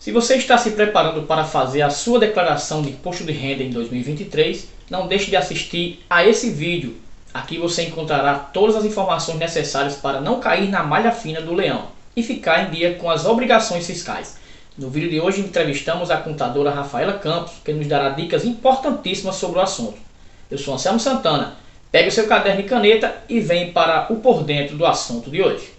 Se você está se preparando para fazer a sua declaração de imposto de renda em 2023, não deixe de assistir a esse vídeo. Aqui você encontrará todas as informações necessárias para não cair na malha fina do leão e ficar em dia com as obrigações fiscais. No vídeo de hoje entrevistamos a contadora Rafaela Campos, que nos dará dicas importantíssimas sobre o assunto. Eu sou Anselmo Santana. Pegue o seu caderno e caneta e vem para o Por Dentro do assunto de hoje.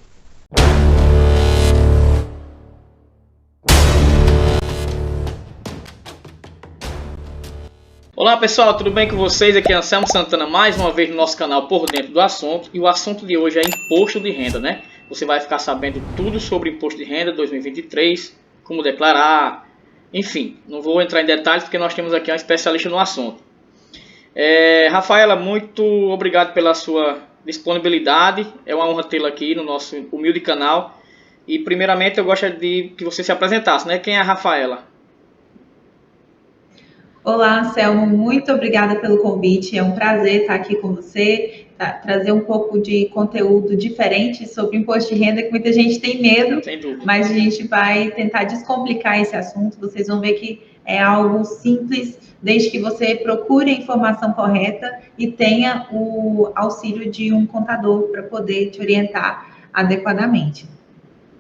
Olá pessoal, tudo bem com vocês? Aqui é Anselmo Santana mais uma vez no nosso canal Por Dentro do Assunto. E o assunto de hoje é imposto de renda, né? Você vai ficar sabendo tudo sobre imposto de renda 2023, como declarar, enfim. Não vou entrar em detalhes porque nós temos aqui uma especialista no assunto. Rafaela, muito obrigado pela sua disponibilidade. É uma honra tê-la aqui no nosso humilde canal. E primeiramente eu gostaria de que você se apresentasse, né? Quem é a Rafaela? Olá, Anselmo, muito obrigada pelo convite. É um prazer estar aqui com você, trazer um pouco de conteúdo diferente sobre imposto de renda, que muita gente tem medo, mas a gente vai tentar descomplicar esse assunto. Vocês vão ver que é algo simples, desde que você procure a informação correta e tenha o auxílio de um contador para poder te orientar adequadamente.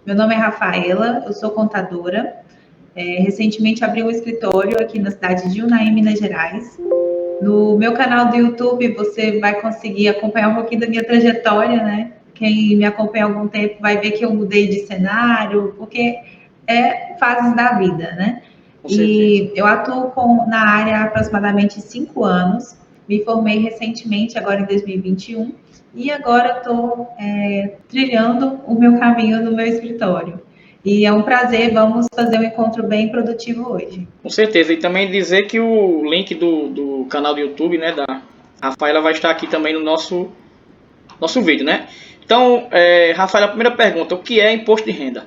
Meu nome é Rafaela, eu sou contadora. Recentemente abri um escritório aqui na cidade de Unai, Minas Gerais. No meu canal do YouTube você vai conseguir acompanhar um pouquinho da minha trajetória, né? Quem me acompanha há algum tempo vai ver que eu mudei de cenário, porque é fases da vida, né? E eu atuo na área há aproximadamente 5 anos. Me formei recentemente, agora em 2021, e agora estou trilhando o meu caminho no meu escritório. E é um prazer, vamos fazer um encontro bem produtivo hoje. Com certeza, e também dizer que o link do canal do YouTube, né, da Rafaela vai estar aqui também no nosso vídeo, né? Então, Rafaela, a primeira pergunta, o que é imposto de renda?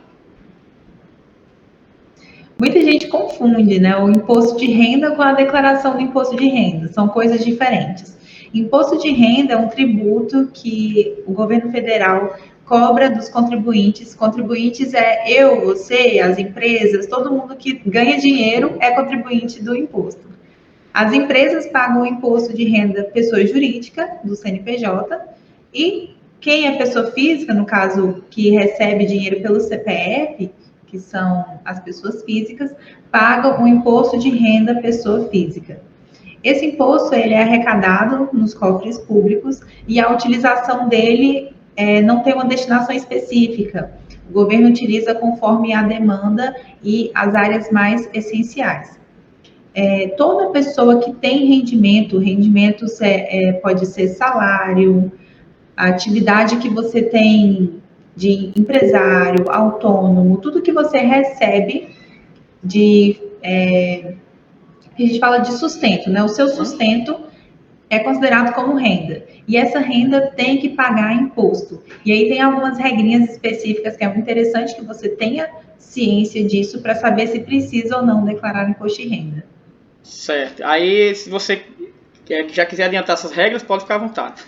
Muita gente confunde, né, o imposto de renda com a declaração do imposto de renda, são coisas diferentes. Imposto de renda é um tributo que o governo federal cobra dos contribuintes. Contribuintes é eu, você, as empresas, todo mundo que ganha dinheiro é contribuinte do imposto. As empresas pagam o imposto de renda pessoa jurídica, do CNPJ, e quem é pessoa física, no caso, que recebe dinheiro pelo CPF, que são as pessoas físicas, pagam o imposto de renda pessoa física. Esse imposto ele é arrecadado nos cofres públicos e a utilização dele não tem uma destinação específica. O governo utiliza conforme a demanda e as áreas mais essenciais. Toda pessoa que tem rendimentos pode ser salário, a atividade que você tem de empresário, autônomo, tudo que você recebe que a gente fala de sustento, né? O seu sustento é considerado como renda. E essa renda tem que pagar imposto. E aí tem algumas regrinhas específicas que é muito interessante que você tenha ciência disso para saber se precisa ou não declarar imposto de renda. Certo. Aí, se você já quiser adiantar essas regras, pode ficar à vontade.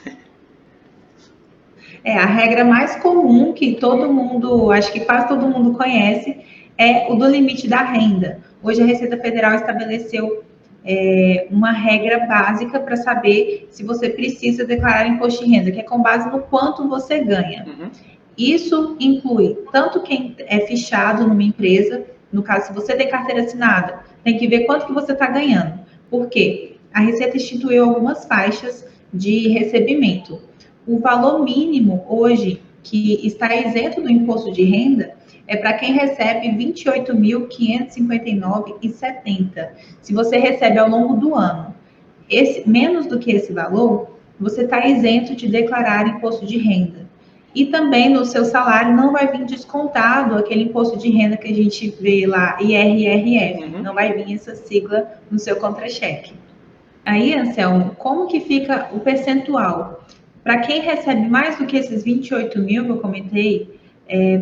A regra mais comum que todo mundo, acho que quase todo mundo conhece, é o do limite da renda. Hoje a Receita Federal estabeleceu uma regra básica para saber se você precisa declarar imposto de renda, que é com base no quanto você ganha. Uhum. Isso inclui tanto quem é fichado numa empresa, no caso, se você tem carteira assinada, tem que ver quanto que você está ganhando. Por quê? A Receita instituiu algumas faixas de recebimento. O valor mínimo hoje que está isento do imposto de renda é para quem recebe R$ 28.559,70. Se você recebe ao longo do ano menos do que esse valor, você está isento de declarar imposto de renda. E também no seu salário não vai vir descontado aquele imposto de renda que a gente vê lá, IRRF. Uhum. Não vai vir essa sigla no seu contra-cheque. Aí, Anselmo, como que fica o percentual? Para quem recebe mais do que esses 28 mil que eu comentei,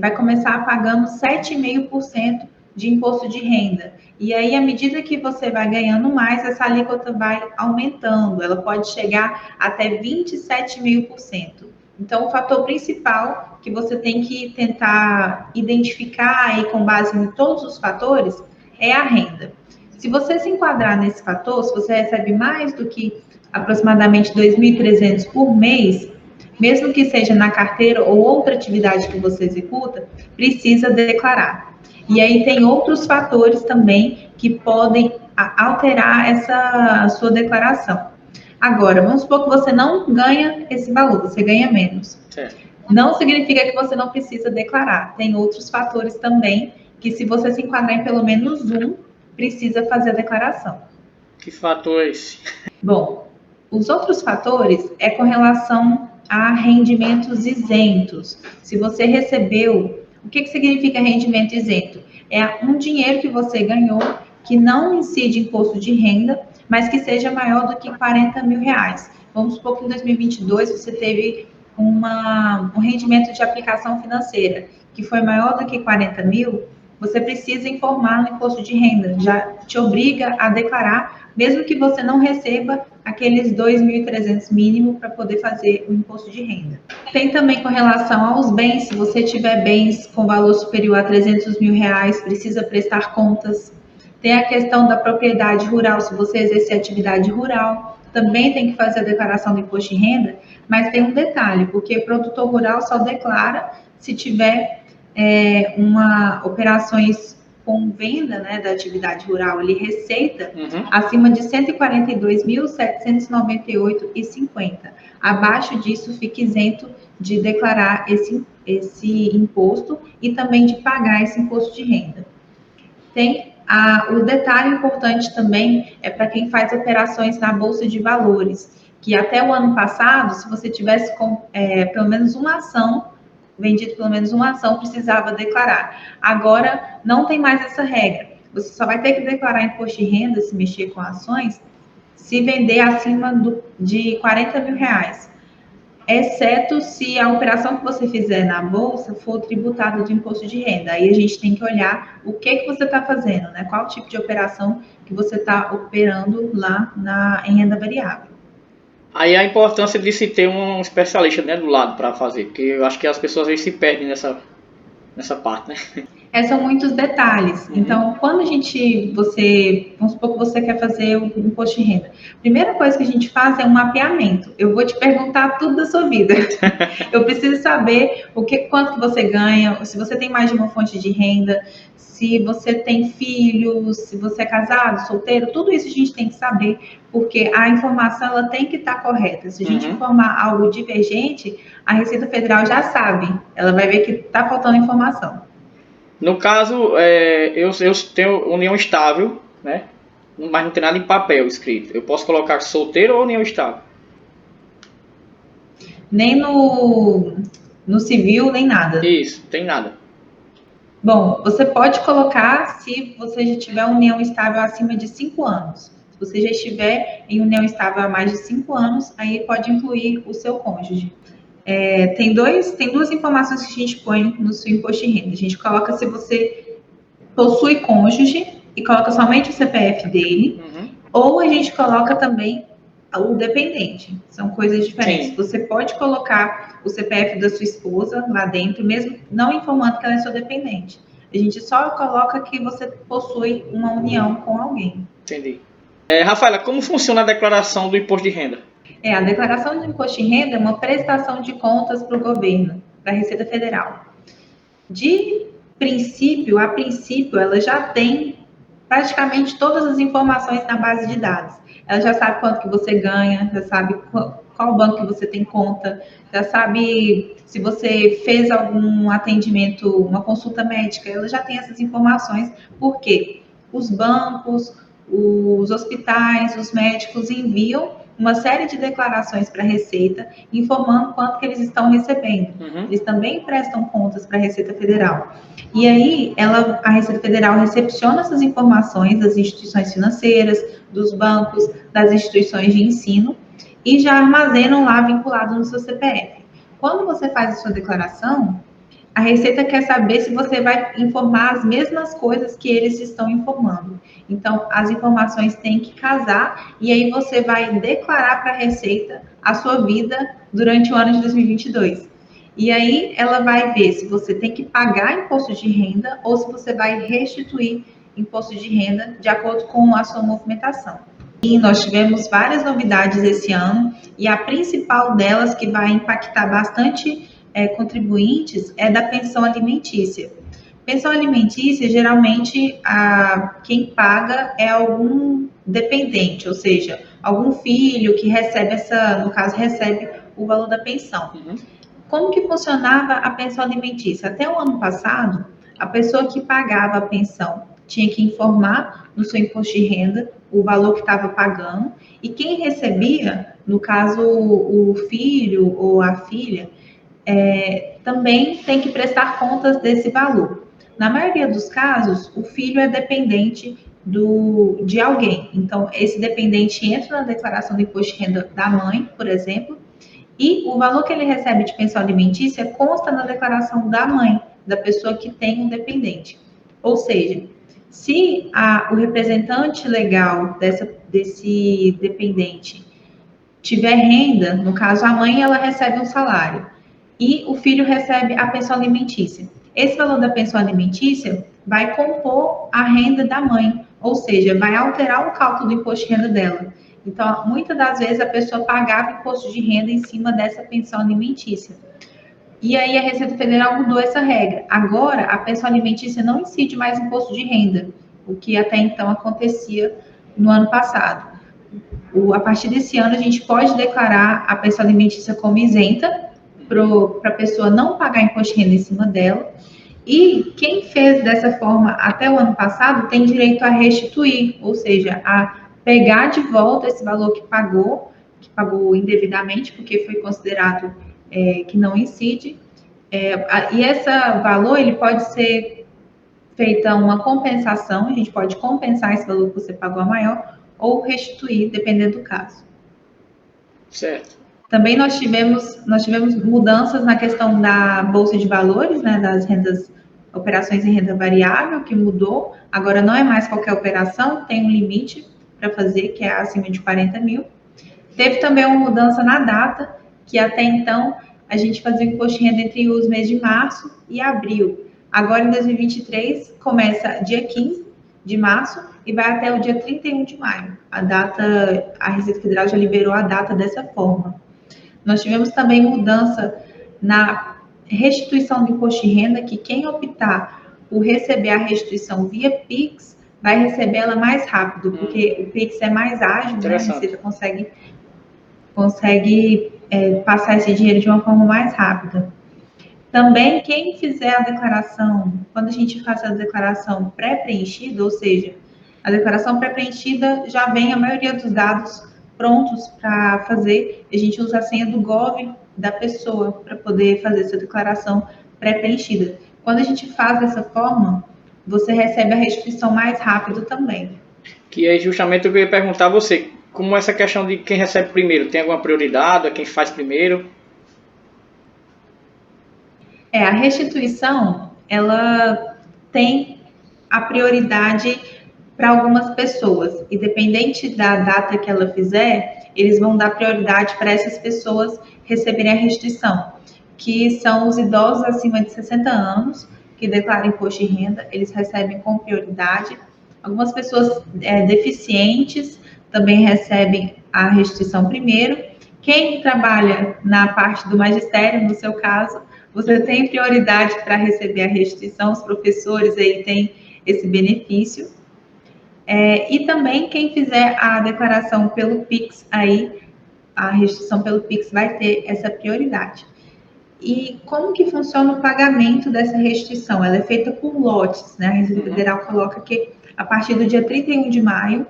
vai começar pagando 7,5% de imposto de renda. E aí, à medida que você vai ganhando mais, essa alíquota vai aumentando. Ela pode chegar até 27,5%. Então, o fator principal que você tem que tentar identificar aí com base em todos os fatores é a renda. Se você se enquadrar nesse fator, se você recebe mais do que aproximadamente 2.300 por mês, mesmo que seja na carteira ou outra atividade que você executa, precisa declarar. E aí tem outros fatores também que podem alterar essa sua declaração. Agora, vamos supor que você não ganha esse valor, você ganha menos. Certo. Não significa que você não precisa declarar. Tem outros fatores também que, se você se enquadrar em pelo menos um, precisa fazer a declaração. Que fator é esse? Bom, os outros fatores é com relação a rendimentos isentos. Se você recebeu, o que significa rendimento isento? É um dinheiro que você ganhou que não incide imposto de renda, mas que seja maior do que R$40.000. Vamos supor que em 2022 você teve um rendimento de aplicação financeira que foi maior do que 40 mil, você precisa informar no imposto de renda, já te obriga a declarar, mesmo que você não receba aqueles 2.300 mínimo para poder fazer o imposto de renda. Tem também com relação aos bens, se você tiver bens com valor superior a R$300.000, precisa prestar contas. Tem a questão da propriedade rural, se você exercer atividade rural, também tem que fazer a declaração do imposto de renda, mas tem um detalhe, porque produtor rural só declara se tiver operações com venda, né, da atividade rural, ele receita acima de 142.798,50. Abaixo disso, fica isento de declarar esse imposto e também de pagar esse imposto de renda. Tem o detalhe importante também é para quem faz operações na Bolsa de Valores, que até o ano passado, se você tivesse pelo menos uma ação, vendido pelo menos uma ação, precisava declarar. Agora, não tem mais essa regra. Você só vai ter que declarar imposto de renda, se mexer com ações, se vender acima de R$40.000. Exceto se a operação que você fizer na Bolsa for tributada de imposto de renda. Aí a gente tem que olhar o que você está fazendo, né? Qual tipo de operação que você está operando lá em renda variável. Aí a importância de se ter um especialista, né, do lado para fazer, porque eu acho que as pessoas às vezes se perdem nessa parte, né? São muitos detalhes. Então, quando vamos supor que você quer fazer o imposto de renda. A primeira coisa que a gente faz é um mapeamento. Eu vou te perguntar tudo da sua vida. Eu preciso saber quanto que você ganha, se você tem mais de uma fonte de renda, se você tem filhos, se você é casado, solteiro, tudo isso a gente tem que saber, porque a informação ela tem que estar correta. Se a gente informar algo divergente, a Receita Federal já sabe, ela vai ver que está faltando informação. No caso, eu tenho união estável, né? Mas não tem nada em papel escrito. Eu posso colocar solteiro ou união estável? Nem no civil, nem nada. Isso, tem nada. Bom, você pode colocar se você já tiver união estável acima de 5 anos. Se você já estiver em união estável há mais de 5 anos, aí pode incluir o seu cônjuge. Tem duas informações que a gente põe no seu imposto de renda. A gente coloca se você possui cônjuge e coloca somente o CPF dele, ou a gente coloca também o dependente. São coisas diferentes. Sim. Você pode colocar o CPF da sua esposa lá dentro, mesmo não informando que ela é sua dependente. A gente só coloca que você possui uma união com alguém. Entendi. Rafaela, como funciona a declaração do imposto de renda? A declaração do imposto de renda é uma prestação de contas para o governo, para a Receita Federal. De princípio, ela já tem praticamente todas as informações na base de dados. Ela já sabe quanto que você ganha, já sabe qual banco que você tem conta, já sabe se você fez algum atendimento, uma consulta médica, ela já tem essas informações, porque os bancos, os hospitais, os médicos enviam uma série de declarações para a Receita, informando quanto que eles estão recebendo. Eles também prestam contas para a Receita Federal. E aí, a Receita Federal recepciona essas informações das instituições financeiras, dos bancos, das instituições de ensino, e já armazenam lá vinculado no seu CPF. Quando você faz a sua declaração, a Receita quer saber se você vai informar as mesmas coisas que eles estão informando. Então, as informações têm que casar e aí você vai declarar para a Receita a sua vida durante o ano de 2022. E aí ela vai ver se você tem que pagar imposto de renda ou se você vai restituir imposto de renda de acordo com a sua movimentação. E nós tivemos várias novidades esse ano, e a principal delas, que vai impactar bastante contribuintes, é da pensão alimentícia. Pensão alimentícia, geralmente, quem paga é algum dependente, ou seja, algum filho que recebe recebe o valor da pensão. Como que funcionava a pensão alimentícia? Até o ano passado, a pessoa que pagava a pensão tinha que informar no seu imposto de renda o valor que estava pagando, e quem recebia, no caso o filho ou a filha, também tem que prestar contas desse valor. Na maioria dos casos, o filho é dependente de alguém. Então, esse dependente entra na declaração do imposto de renda da mãe, por exemplo, e o valor que ele recebe de pensão alimentícia consta na declaração da mãe, da pessoa que tem um dependente. Ou seja, se o representante legal desse dependente tiver renda, no caso a mãe, ela recebe um salário e o filho recebe a pensão alimentícia. Esse valor da pensão alimentícia vai compor a renda da mãe, ou seja, vai alterar o cálculo do imposto de renda dela. Então, muitas das vezes a pessoa pagava imposto de renda em cima dessa pensão alimentícia. E aí a Receita Federal mudou essa regra. Agora, a pensão alimentícia não incide mais imposto de renda, o que até então acontecia no ano passado. A partir desse ano, a gente pode declarar a pensão alimentícia como isenta, para a pessoa não pagar imposto de renda em cima dela. E quem fez dessa forma até o ano passado tem direito a restituir, ou seja, a pegar de volta esse valor que pagou indevidamente, porque foi considerado que não incide. E esse valor, ele pode ser feita uma compensação, a gente pode compensar esse valor que você pagou a maior, ou restituir, dependendo do caso. Certo. Também nós tivemos mudanças na questão da Bolsa de Valores, né, das operações em renda variável, que mudou. Agora não é mais qualquer operação, tem um limite para fazer, que é acima de 40 mil. Teve também uma mudança na data, que até então a gente fazia o imposto de renda entre os meses de março e abril. Agora, em 2023, começa dia 15 de março e vai até o dia 31 de maio. A Receita Federal já liberou a data dessa forma. Nós tivemos também mudança na restituição do imposto de renda, que quem optar por receber a restituição via Pix vai receber ela mais rápido, porque o Pix é mais ágil, né? A Receita consegue passar esse dinheiro de uma forma mais rápida. Também, quem fizer a declaração, quando a gente faz a declaração pré-preenchida, ou seja, a declaração pré-preenchida já vem a maioria dos dados prontos para fazer, a gente usa a senha do Gov da pessoa para poder fazer essa declaração pré-preenchida. Quando a gente faz dessa forma, você recebe a restituição mais rápido também. Que é justamente o que eu ia perguntar a você, como essa questão de quem recebe primeiro, tem alguma prioridade, é quem faz primeiro? A restituição, ela tem a prioridade para algumas pessoas, independente da data que ela fizer, eles vão dar prioridade para essas pessoas receberem a restituição, que são os idosos acima de 60 anos, que declaram imposto de renda, eles recebem com prioridade. Algumas pessoas deficientes também recebem a restituição primeiro. Quem trabalha na parte do magistério, no seu caso, você tem prioridade para receber a restituição, os professores aí têm esse benefício. E também quem fizer a declaração pelo Pix, aí a restituição pelo Pix vai ter essa prioridade. E como que funciona o pagamento dessa restituição? Ela é feita por lotes, né? A Receita Federal coloca que a partir do dia 31 de maio,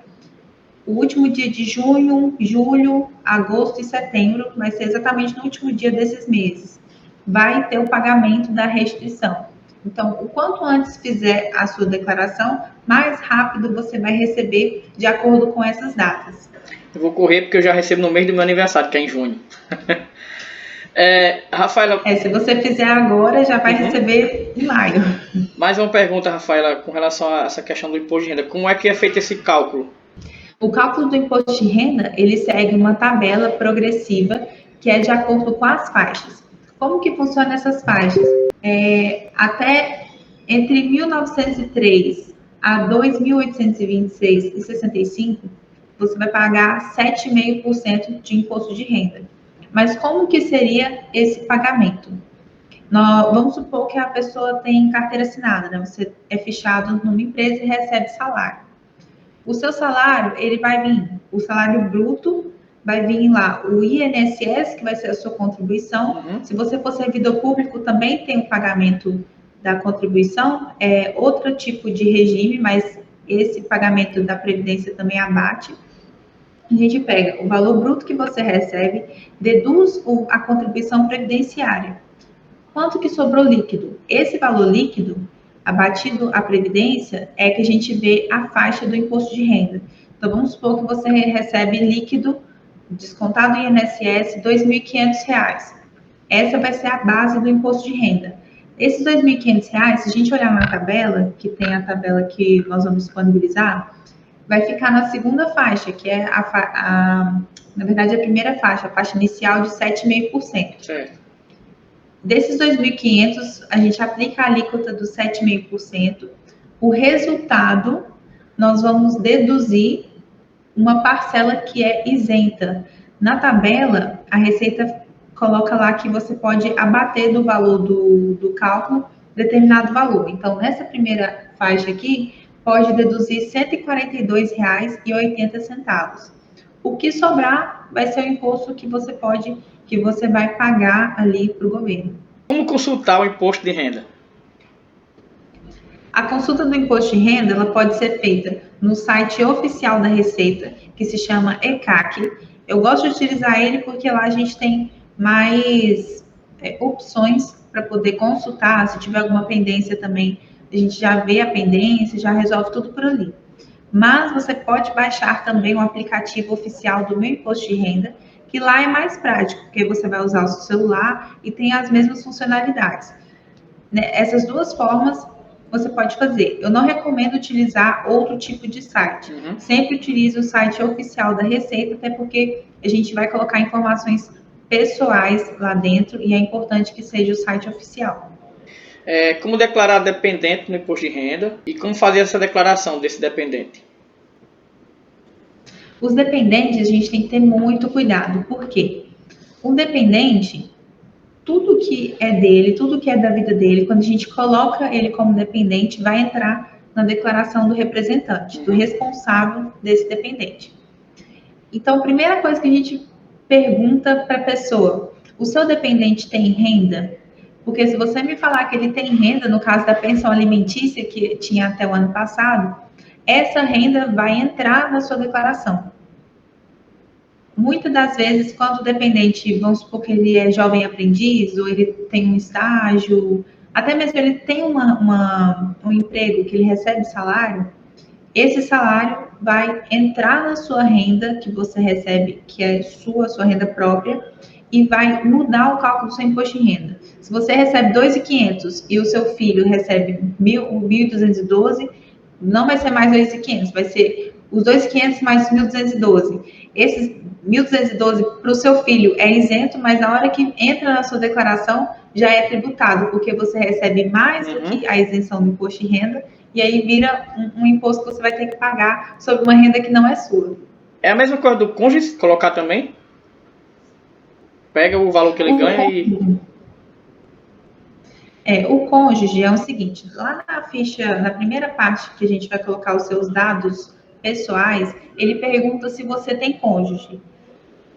o último dia de junho, julho, agosto e setembro, vai ser exatamente no último dia desses meses, vai ter o pagamento da restituição. Então, o quanto antes fizer a sua declaração, mais rápido você vai receber de acordo com essas datas. Eu vou correr porque eu já recebo no mês do meu aniversário, que é em junho. Rafaela... se você fizer agora, já vai receber em maio. Mais uma pergunta, Rafaela, com relação a essa questão do imposto de renda. Como é que é feito esse cálculo? O cálculo do imposto de renda, ele segue uma tabela progressiva que é de acordo com as faixas. Como que funcionam essas faixas? Até entre 1903 a 2.826,65, você vai pagar 7,5% de imposto de renda. Mas como que seria esse pagamento? Vamos supor que a pessoa tem carteira assinada, né? Você é fichado numa empresa e recebe salário. O seu salário, ele vai vir, o salário bruto, vai vir lá o INSS, que vai ser a sua contribuição. Se você for servidor público, também tem o pagamento da contribuição, é outro tipo de regime, mas esse pagamento da Previdência também abate. A gente pega o valor bruto que você recebe, deduz a contribuição previdenciária. Quanto que sobrou líquido? Esse valor líquido, abatido a previdência, é que a gente vê a faixa do imposto de renda. Então, vamos supor que você recebe líquido, descontado em INSS, R$ 2.500. Essa vai ser a base do imposto de renda. Esses R$ 2.500, se a gente olhar na tabela, que tem a tabela que nós vamos disponibilizar, vai ficar na segunda faixa, que é na verdade, a primeira faixa, a faixa inicial de 7,5%. Certo. Desses 2.500, a gente aplica a alíquota do 7,5%. O resultado, nós vamos deduzir uma parcela que é isenta. Na tabela, a Receita coloca lá que você pode abater do valor do cálculo determinado valor. Então, nessa primeira faixa aqui, pode deduzir R$ 142,80. O que sobrar vai ser o imposto que você vai pagar ali para o governo. Como consultar o imposto de renda? A consulta do imposto de renda ela pode ser feita no site oficial da Receita, que se chama ECAC. Eu gosto de utilizar ele porque lá a gente tem mais opções para poder consultar. Se tiver alguma pendência também, a gente já vê a pendência, já resolve tudo por ali. Mas você pode baixar também o aplicativo oficial do Meu Imposto de Renda, que lá é mais prático, porque você vai usar o seu celular e tem as mesmas funcionalidades. Essas duas formas você pode fazer. Eu não recomendo utilizar outro tipo de site. Sempre utilize o site oficial da Receita, até porque a gente vai colocar informações pessoais lá dentro e é importante que seja o site oficial. Como declarar dependente no imposto de renda e como fazer essa declaração desse dependente? Os dependentes, a gente tem que ter muito cuidado. Por quê? Um dependente, tudo que é dele, tudo que é da vida dele, quando a gente coloca ele como dependente, vai entrar na declaração do representante, do responsável desse dependente. Então, a primeira coisa que a gente pergunta para a pessoa, o seu dependente tem renda? Porque se você me falar que ele tem renda, no caso da pensão alimentícia, que tinha até o ano passado, essa renda vai entrar na sua declaração. Muitas das vezes, quando o dependente, vamos supor que ele é jovem aprendiz, ou ele tem um estágio, até mesmo ele tem um emprego que ele recebe salário, esse salário vai entrar na sua renda que você recebe, que é sua renda própria, e vai mudar o cálculo do seu imposto de renda. Se você recebe R$ 2.500 e o seu filho recebe 1.212, não vai ser mais 2.500, vai ser os 2.500 mais 1.212. Esses 1.212 para o seu filho é isento, mas na hora que entra na sua declaração já é tributado, porque você recebe mais do que a isenção do imposto de renda, e aí vira um imposto que você vai ter que pagar sobre uma renda que não é sua. É a mesma coisa do cônjuge, colocar também? Pega o valor que ele ganha e... O cônjuge é o seguinte, lá na ficha, na primeira parte que a gente vai colocar os seus dados pessoais, ele pergunta se você tem cônjuge.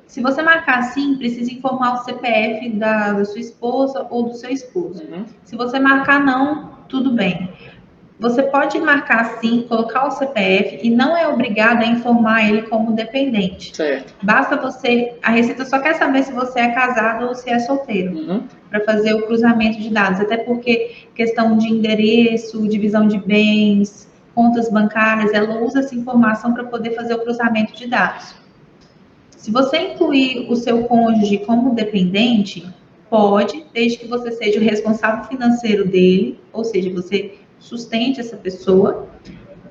Se você marcar sim, precisa informar o CPF da sua esposa ou do seu esposo. Se você marcar não, tudo bem. Você pode marcar sim, colocar o CPF e não é obrigado a informar ele como dependente. Certo. Basta a Receita só quer saber se você é casado ou se é solteiro, para fazer o cruzamento de dados, até porque questão de endereço, divisão de bens, contas bancárias, ela usa essa informação para poder fazer o cruzamento de dados. Se você incluir o seu cônjuge como dependente, pode, desde que você seja o responsável financeiro dele, ou seja, você sustente essa pessoa.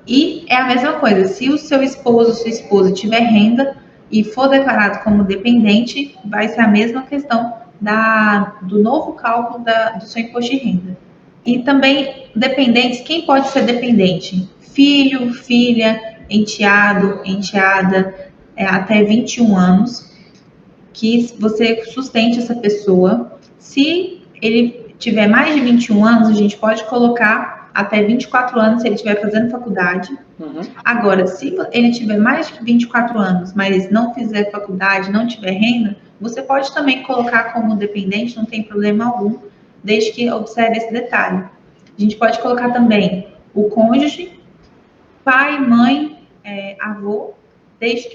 E é a mesma coisa, se o seu esposo ou sua esposa tiver renda e for declarado como dependente, vai ser a mesma questão do novo cálculo do seu imposto de renda. E também, dependentes, quem pode ser dependente? filho, filha, enteado, enteada, até 21 anos, que você sustente essa pessoa. Se ele tiver mais de 21 anos, a gente pode colocar até 24 anos se ele estiver fazendo faculdade. Agora, se ele tiver mais de 24 anos, mas não fizer faculdade, não tiver renda, você pode também colocar como dependente, não tem problema algum, desde que observe esse detalhe. A gente pode colocar também o cônjuge, pai, mãe, avô, desde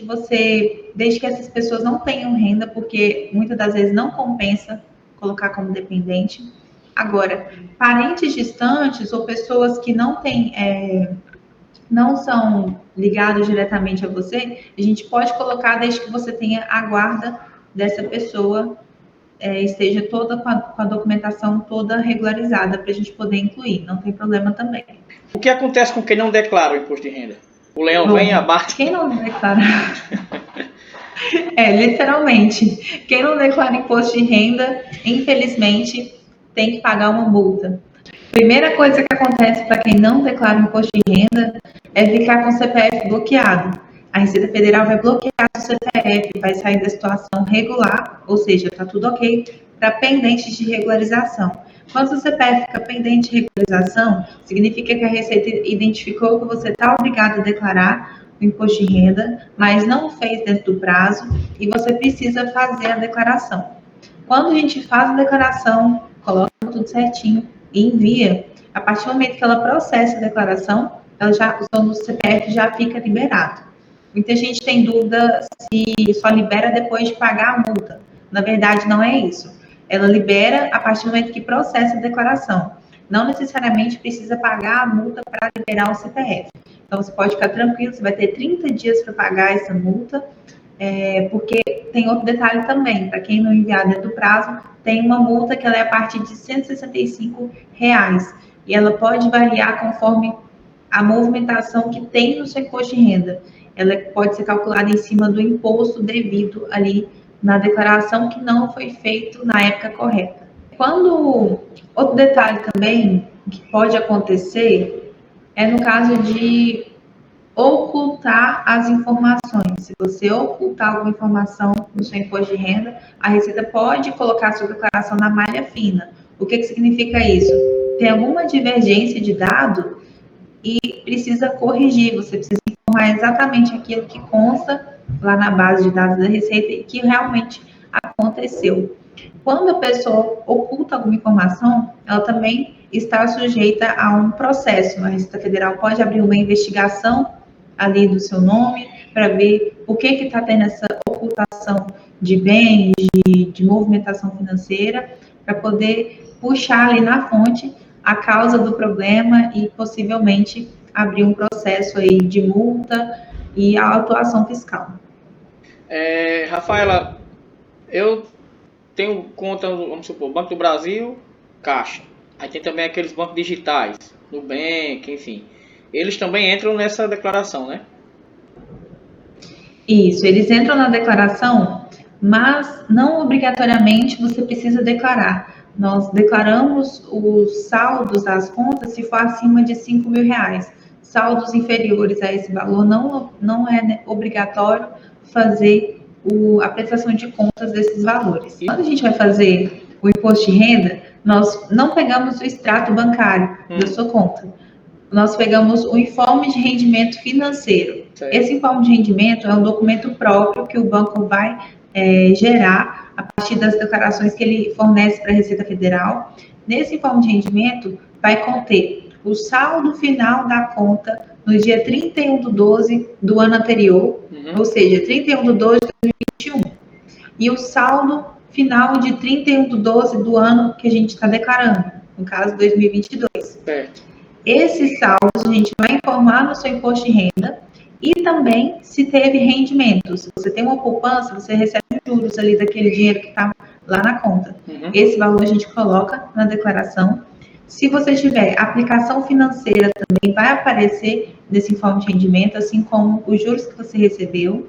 que essas pessoas não tenham renda, porque muitas das vezes não compensa colocar como dependente. Agora, parentes distantes ou pessoas que não têm, não são ligados diretamente a você, a gente pode colocar desde que você tenha a guarda dessa pessoa, esteja toda com a documentação toda regularizada para a gente poder incluir, não tem problema também. O que acontece com quem não declara o imposto de renda? O leão vem e abate. Quem não declara... literalmente. Quem não declara imposto de renda, infelizmente, tem que pagar uma multa. Primeira coisa que acontece para quem não declara imposto de renda é ficar com o CPF bloqueado. A Receita Federal vai bloquear o CPF, vai sair da situação regular, ou seja, está tudo ok, para pendentes de regularização. Quando o CPF fica pendente de regularização, significa que a Receita identificou que você está obrigado a declarar o imposto de renda, mas não fez dentro do prazo e você precisa fazer a declaração. Quando a gente faz a declaração, coloca tudo certinho e envia, a partir do momento que ela processa a declaração, o dono do CPF já fica liberado. Muita gente tem dúvida se só libera depois de pagar a multa. Na verdade, não é isso. Ela libera a partir do momento que processa a declaração. Não necessariamente precisa pagar a multa para liberar o CPF. Então, você pode ficar tranquilo, você vai ter 30 dias para pagar essa multa, porque tem outro detalhe também, para quem não enviar dentro do prazo, tem uma multa que ela é a partir de R$ 165, e ela pode variar conforme a movimentação que tem no seu imposto de renda. Ela pode ser calculada em cima do imposto devido ali na declaração que não foi feito na época correta. Outro detalhe também que pode acontecer é no caso de ocultar as informações. Se você ocultar alguma informação no seu imposto de renda, a Receita pode colocar a sua declaração na malha fina. O que significa isso? Tem alguma divergência de dado e precisa corrigir, você precisa informar exatamente aquilo que consta lá na base de dados da Receita e que realmente aconteceu. Quando a pessoa oculta alguma informação, ela também está sujeita a um processo. A Receita Federal pode abrir uma investigação ali do seu nome para ver por que está tendo essa ocultação de bens, de movimentação financeira, para poder puxar ali na fonte a causa do problema e possivelmente abrir um processo aí de multa e autuação fiscal. Rafaela, eu tenho conta, vamos supor, Banco do Brasil, Caixa. Aí tem também aqueles bancos digitais, Nubank, enfim. Eles também entram nessa declaração, né? Isso, eles entram na declaração, mas não obrigatoriamente você precisa declarar. Nós declaramos os saldos das contas se for acima de R$ 5.000. Saldos inferiores a esse valor, não é obrigatório fazer a prestação de contas desses valores. Quando a gente vai fazer o imposto de renda, nós não pegamos o extrato bancário da sua conta. Nós pegamos o informe de rendimento financeiro. Certo. Esse informe de rendimento é um documento próprio que o banco vai gerar a partir das declarações que ele fornece para a Receita Federal. Nesse informe de rendimento vai conter o saldo final da conta no dia 31/12 do ano anterior, ou seja, 31/12 de 2021. E o saldo final de 31/12 do ano que a gente está declarando, no caso 2022. Certo. Esses saldos a gente vai informar no seu imposto de renda e também se teve rendimento. Se você tem uma poupança, você recebe juros ali daquele dinheiro que está lá na conta. Esse valor a gente coloca na declaração. Se você tiver aplicação financeira, também vai aparecer nesse informe de rendimento, assim como os juros que você recebeu.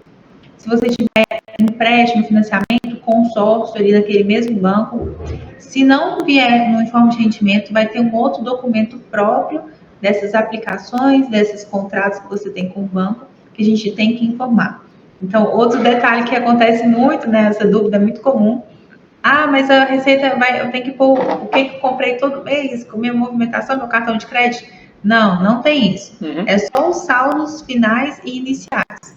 Se você tiver empréstimo, financiamento, consórcio ali daquele mesmo banco, se não vier no informe de rendimento, vai ter um outro documento próprio dessas aplicações, desses contratos que você tem com o banco, que a gente tem que informar. Então, outro detalhe que acontece muito, né, essa dúvida é muito comum. Ah, mas a receita eu tenho que pôr o que eu comprei todo mês, com minha movimentação, meu cartão de crédito? Não, não tem isso. Uhum. É só os saldos finais e iniciais.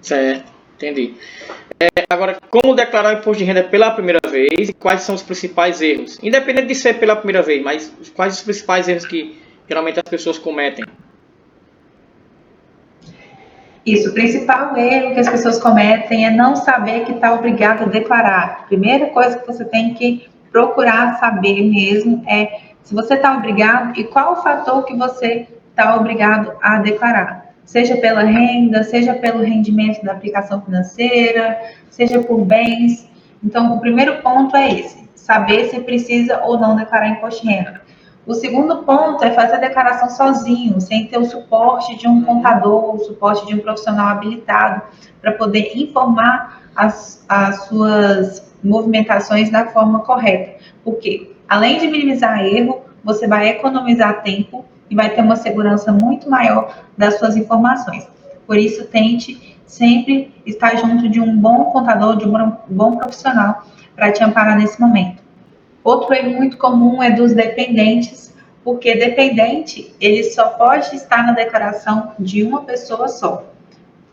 Certo, entendi. Agora, como declarar o imposto de renda pela primeira vez e quais são os principais erros? Independente de ser pela primeira vez, mas quais os principais erros que geralmente as pessoas cometem? Isso, o principal erro que as pessoas cometem é não saber que está obrigado a declarar. Primeira coisa que você tem que procurar saber mesmo é se você está obrigado e qual o fator que você está obrigado a declarar. Seja pela renda, seja pelo rendimento da aplicação financeira, seja por bens. Então, o primeiro ponto é esse, saber se precisa ou não declarar imposto de renda. O segundo ponto é fazer a declaração sozinho, sem ter o suporte de um contador, o suporte de um profissional habilitado, para poder informar as suas movimentações da forma correta. Porque, além de minimizar erro, você vai economizar tempo e vai ter uma segurança muito maior das suas informações. Por isso, tente sempre estar junto de um bom contador, de um bom profissional, para te amparar nesse momento. Outro erro muito comum é dos dependentes, porque dependente, ele só pode estar na declaração de uma pessoa só.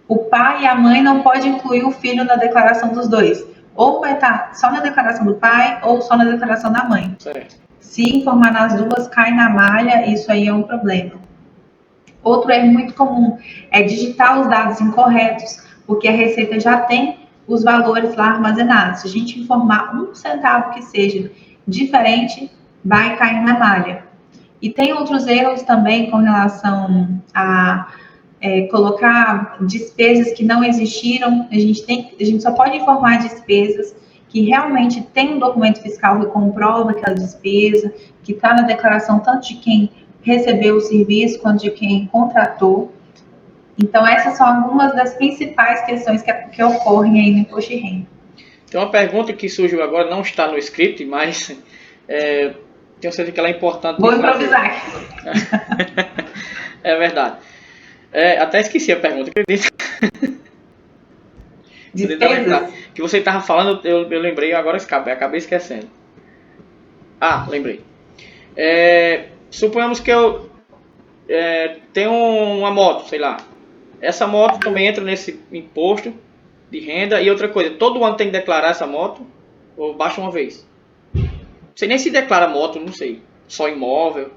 O pai e a mãe não podem incluir o filho na declaração dos dois. Ou vai estar só na declaração do pai ou só na declaração da mãe. Certo. Se informar nas duas, cai na malha, isso aí é um problema. Outro erro muito comum é digitar os dados incorretos, porque a Receita já tem os valores lá armazenados. Se a gente informar um centavo que seja diferente, vai cair na malha. E tem outros erros também com relação a colocar despesas que não existiram. A gente só pode informar despesas que realmente tem um documento fiscal que comprova aquela despesa, que está na declaração tanto de quem recebeu o serviço quanto de quem contratou. Então, essas são algumas das principais questões que ocorrem aí no imposto de renda. Tem uma pergunta que surgiu agora, não está no script, mas tenho certeza que ela é importante. Vou improvisar. É verdade. Até esqueci a pergunta, acredito. Despesas? Que você estava falando, eu lembrei, agora acabei esquecendo. Ah, lembrei. Suponhamos que eu tenho uma moto, sei lá. Essa moto também entra nesse imposto de renda. E outra coisa, todo ano tem que declarar essa moto? Ou baixa uma vez? Não sei nem se declara moto, não sei. Só imóvel.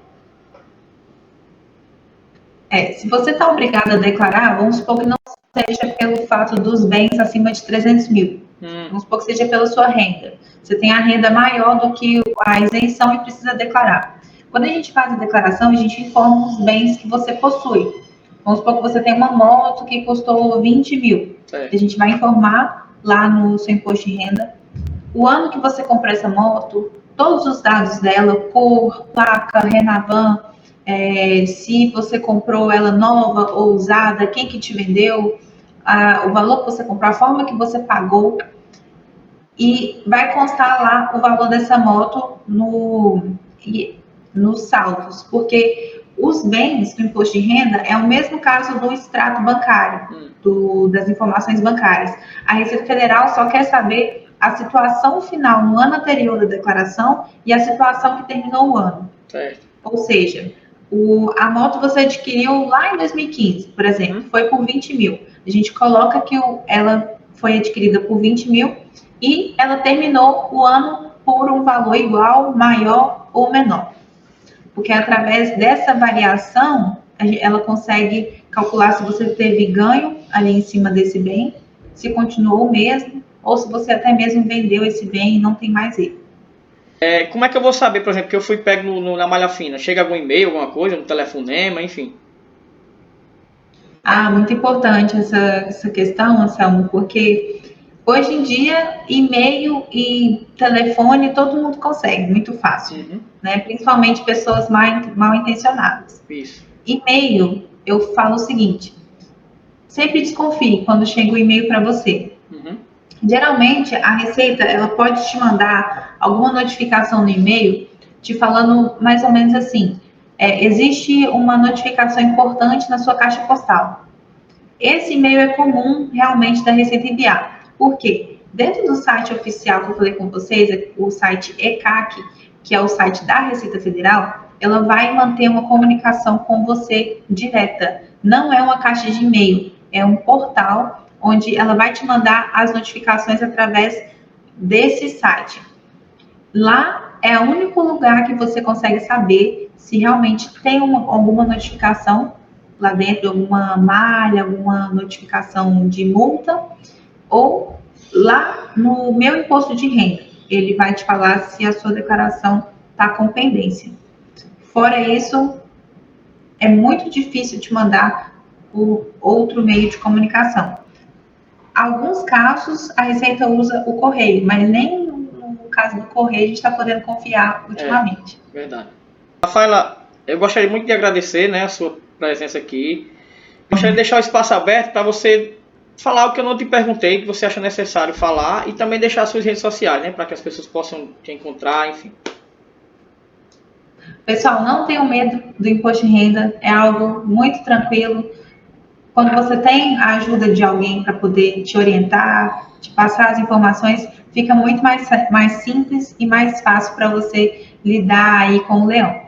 Se você está obrigado a declarar, vamos supor que não seja pelo fato dos bens acima de 300 mil. Vamos supor que seja pela sua renda. Você tem a renda maior do que a isenção e precisa declarar. Quando a gente faz a declaração, a gente informa os bens que você possui. Vamos supor que você tem uma moto que custou 20 mil. A gente vai informar lá no seu imposto de renda o ano que você comprou essa moto, todos os dados dela, cor, placa, Renavan, se você comprou ela nova ou usada, quem que te vendeu, o valor que você comprou, a forma que você pagou, e vai constar lá o valor dessa moto nos saldos, porque os bens do imposto de renda é o mesmo caso do extrato bancário, das informações bancárias. A Receita Federal só quer saber a situação final no ano anterior da declaração e a situação que terminou o ano. Certo. Ou seja, a moto você adquiriu lá em 2015, por exemplo, foi por 20 mil. A gente coloca que ela foi adquirida por 20 mil e ela terminou o ano por um valor igual, maior ou menor. Porque através dessa variação, ela consegue calcular se você teve ganho ali em cima desse bem, se continuou o mesmo, ou se você até mesmo vendeu esse bem e não tem mais ele. Como é que eu vou saber, por exemplo, que eu fui pego na malha fina? Chega algum e-mail, alguma coisa, um telefonema, enfim? Muito importante essa questão, Anselmo, porque hoje em dia, e-mail e telefone todo mundo consegue, muito fácil, né? Principalmente pessoas mal intencionadas. Isso. E-mail, eu falo o seguinte, sempre desconfie quando chega o e-mail para você. Geralmente, a Receita, ela pode te mandar alguma notificação no e-mail te falando mais ou menos assim, existe uma notificação importante na sua caixa postal. Esse e-mail é comum realmente da Receita enviar. Por quê? Dentro do site oficial que eu falei com vocês, o site ECAC, que é o site da Receita Federal, ela vai manter uma comunicação com você direta. Não é uma caixa de e-mail, é um portal onde ela vai te mandar as notificações através desse site. Lá é o único lugar que você consegue saber se realmente tem alguma notificação lá dentro, alguma malha, alguma notificação de multa, ou lá no Meu Imposto de Renda. Ele vai te falar se a sua declaração está com pendência. Fora isso, é muito difícil te mandar por outro meio de comunicação. Alguns casos, a Receita usa o correio, mas nem no caso do correio a gente está podendo confiar ultimamente. Verdade. Rafaela, eu gostaria muito de agradecer, né, a sua presença aqui. Gostaria de deixar o espaço aberto para você falar o que eu não te perguntei, que você acha necessário falar, e também deixar as suas redes sociais, né, para que as pessoas possam te encontrar, enfim. Pessoal, não tenham medo do imposto de renda, é algo muito tranquilo. Quando você tem a ajuda de alguém para poder te orientar, te passar as informações, fica muito mais simples e mais fácil para você lidar aí com o leão.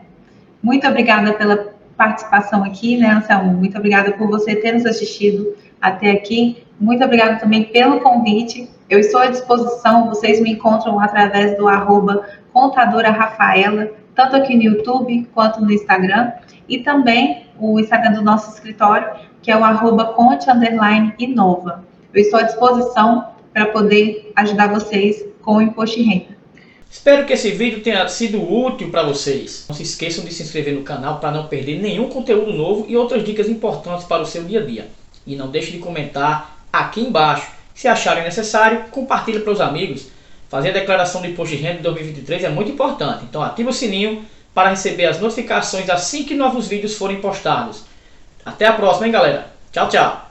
Muito obrigada pela participação aqui, né, Anselmo? Muito obrigada por você ter nos assistido até aqui. Muito obrigada também pelo convite. Eu estou à disposição, vocês me encontram através do @contadora_Rafaela, tanto aqui no YouTube quanto no Instagram, e também o Instagram do nosso escritório, que é o @conte_inova. Eu estou à disposição para poder ajudar vocês com o imposto de renda. Espero que esse vídeo tenha sido útil para vocês. Não se esqueçam de se inscrever no canal para não perder nenhum conteúdo novo e outras dicas importantes para o seu dia a dia. E não deixe de comentar aqui embaixo. Se acharem necessário, compartilhe para os amigos. Fazer a declaração de imposto de renda de 2023 é muito importante. Então ative o sininho para receber as notificações assim que novos vídeos forem postados. Até a próxima, hein, galera? Tchau, tchau!